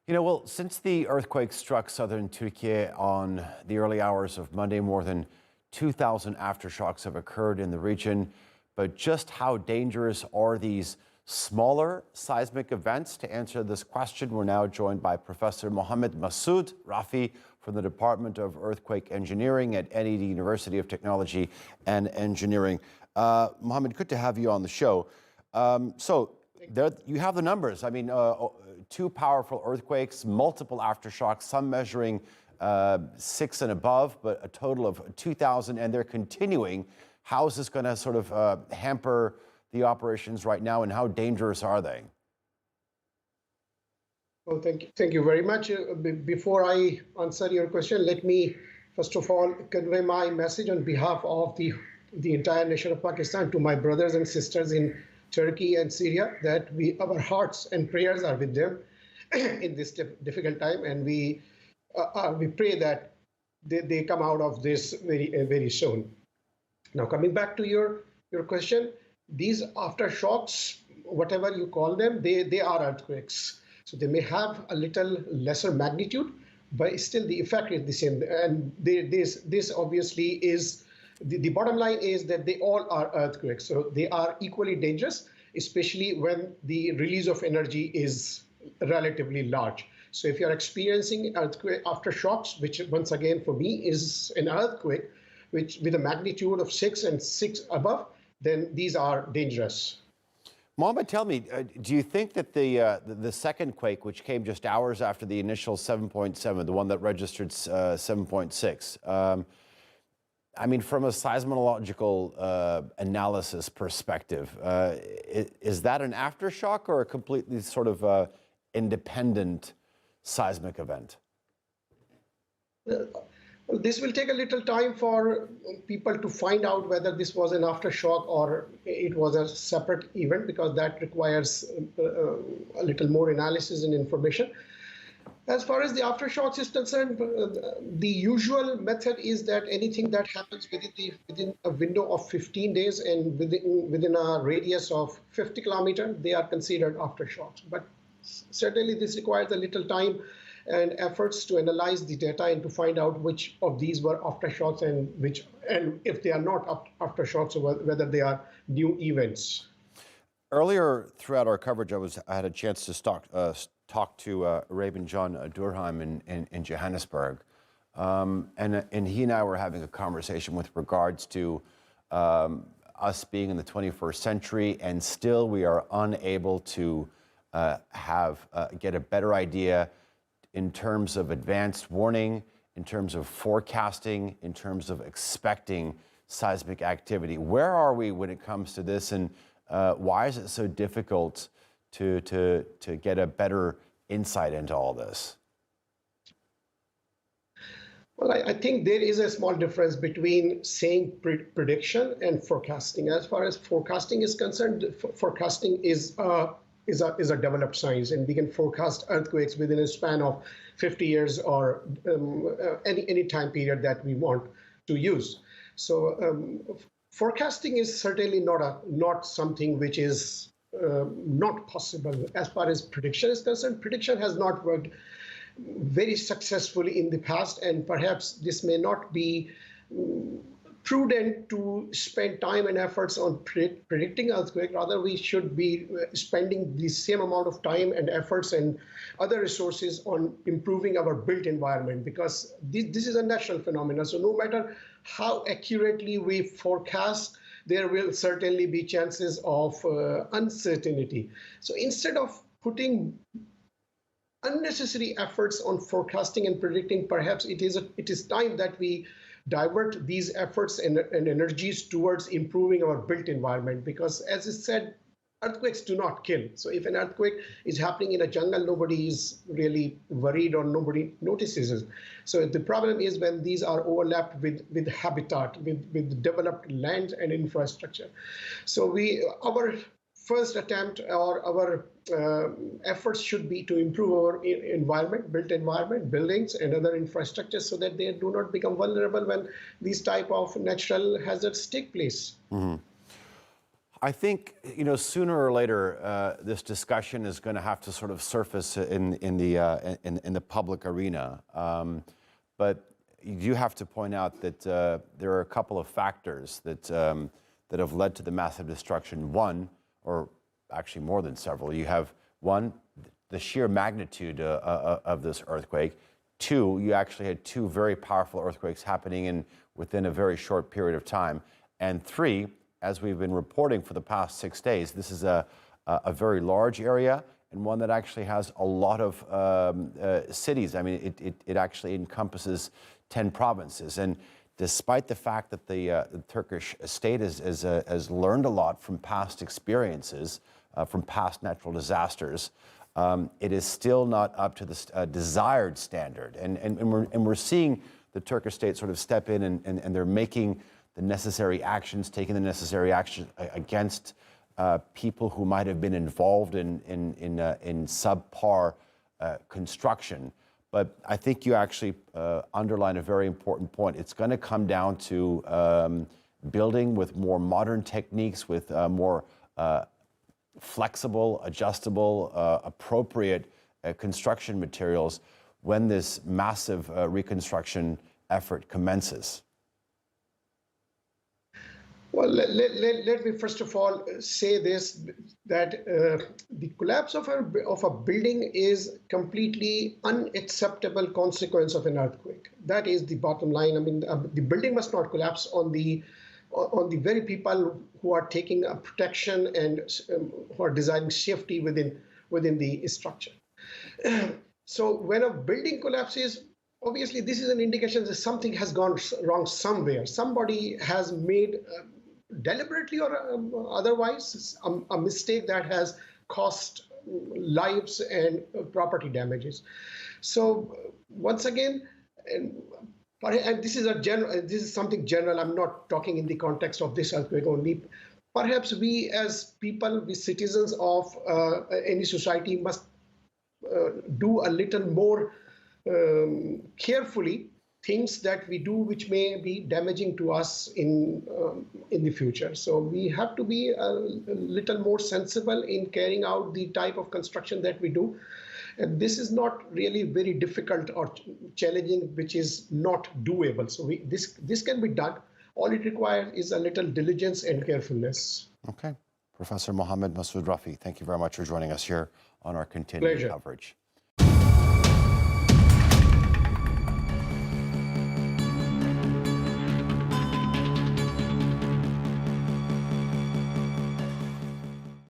Well, since the earthquake struck southern Turkey on the early hours of Monday, more than 2,000 aftershocks have occurred in the region. But just how dangerous are these smaller seismic events? To answer this question, we're now joined by Professor Muhammad Masood Rafi from the Department of Earthquake Engineering at NED University of Technology and Engineering. Muhammad, good to have you on the show. So there you have the numbers. I mean, two powerful earthquakes, multiple aftershocks, some measuring 6 and above, but a total of 2,000, and they're continuing. How is this going to sort of hamper the operations right now, and how dangerous are they? Well, thank you very much. Before I answer your question, let me first of all convey my message on behalf of the entire nation of Pakistan to my brothers and sisters in Turkey and Syria, that our hearts and prayers are with them in this difficult time, and we pray that they come out of this very soon. Now, coming back to your question, these aftershocks, whatever you call them, they are earthquakes. So they may have a little lesser magnitude, but still the effect is the same. And this obviously is, the bottom line is that they all are earthquakes. So they are equally dangerous, especially when the release of energy is relatively large. So if you're experiencing earthquake aftershocks, which once again for me is an earthquake, which with a magnitude of 6 and 6 above, then these are dangerous. Mohammed, tell me, do you think that the second quake, which came just hours after the initial 7.7, the one that registered 7.6, I mean, from a seismological analysis perspective, is that an aftershock or a completely sort of independent seismic event? Well, this will take a little time for people to find out whether this was an aftershock or it was a separate event, because that requires a little more analysis and information. As far as the aftershocks is concerned, the usual method is that anything that happens within a window of 15 days and within a radius of 50 kilometers, they are considered aftershocks. But certainly this requires a little time and efforts to analyze the data and to find out which of these were aftershocks and if they are not aftershocks, or whether they are new events. Earlier throughout our coverage, I had a chance to talk to Rabin John Durheim in Johannesburg, and he and I were having a conversation with regards to us being in the 21st century, and still we are unable to get a better idea in terms of advanced warning, in terms of forecasting, in terms of expecting seismic activity. Where are we when it comes to this, and why is it so difficult to get a better insight into all this? Well, I think there is a small difference between saying prediction and forecasting. As far as forecasting is concerned, forecasting is a developed science, and we can forecast earthquakes within a span of 50 years or any time period that we want to use. So forecasting is certainly not something which is not possible. As far as prediction is concerned, prediction has not worked very successfully in the past, and perhaps this may not be prudent to spend time and efforts on predicting earthquake. Rather, we should be spending the same amount of time and efforts and other resources on improving our built environment, because this is a natural phenomenon. So no matter how accurately we forecast, there will certainly be chances of uncertainty. So instead of putting unnecessary efforts on forecasting and predicting, perhaps it is time that we divert these efforts and energies towards improving our built environment, because as I said, earthquakes do not kill. So if an earthquake is happening in a jungle, nobody is really worried or nobody notices it. So the problem is when these are overlapped with habitat, with developed land and infrastructure. So our first attempt or our efforts should be to improve our environment, built environment, buildings and other infrastructures, so that they do not become vulnerable when these type of natural hazards take place. Mm-hmm. I think, sooner or later, this discussion is going to have to sort of surface in the public arena. But you do have to point out that there are a couple of factors that have led to the massive destruction. One, or actually more than several. You have one, the sheer magnitude of this earthquake. Two, you actually had two very powerful earthquakes happening within a very short period of time. And three, as we've been reporting for the past 6 days, this is a very large area and one that actually has a lot of cities. I mean, it actually encompasses 10 provinces. And despite the fact that the Turkish state has learned a lot from past experiences, from past natural disasters, it is still not up to the desired standard. And we're seeing the Turkish state sort of step in and they're making the necessary actions, taking the necessary action against people who might have been involved in subpar construction. But I think you actually underline a very important point. It's going to come down to building with more modern techniques, with more flexible, adjustable, appropriate construction materials when this massive reconstruction effort commences. Well, let me first of all say this, that the collapse of a building is completely unacceptable consequence of an earthquake. That is the bottom line. I mean, the building must not collapse on the very people who are taking a protection and who are designing safety within the structure. So when a building collapses, obviously this is an indication that something has gone wrong somewhere. Somebody has made deliberately or otherwise a mistake that has cost lives and property damages. So once again, and this is something general. I'm not talking in the context of this earthquake only. Perhaps we as people, we citizens of any society must do a little more carefully things that we do which may be damaging to us in the future. So we have to be a little more sensible in carrying out the type of construction that we do. And this is not really very difficult or challenging, which is not doable. So this can be done. All it requires is a little diligence and carefulness. Okay. Professor Muhammad Masood Rafi, thank you very much for joining us here on our continuing coverage.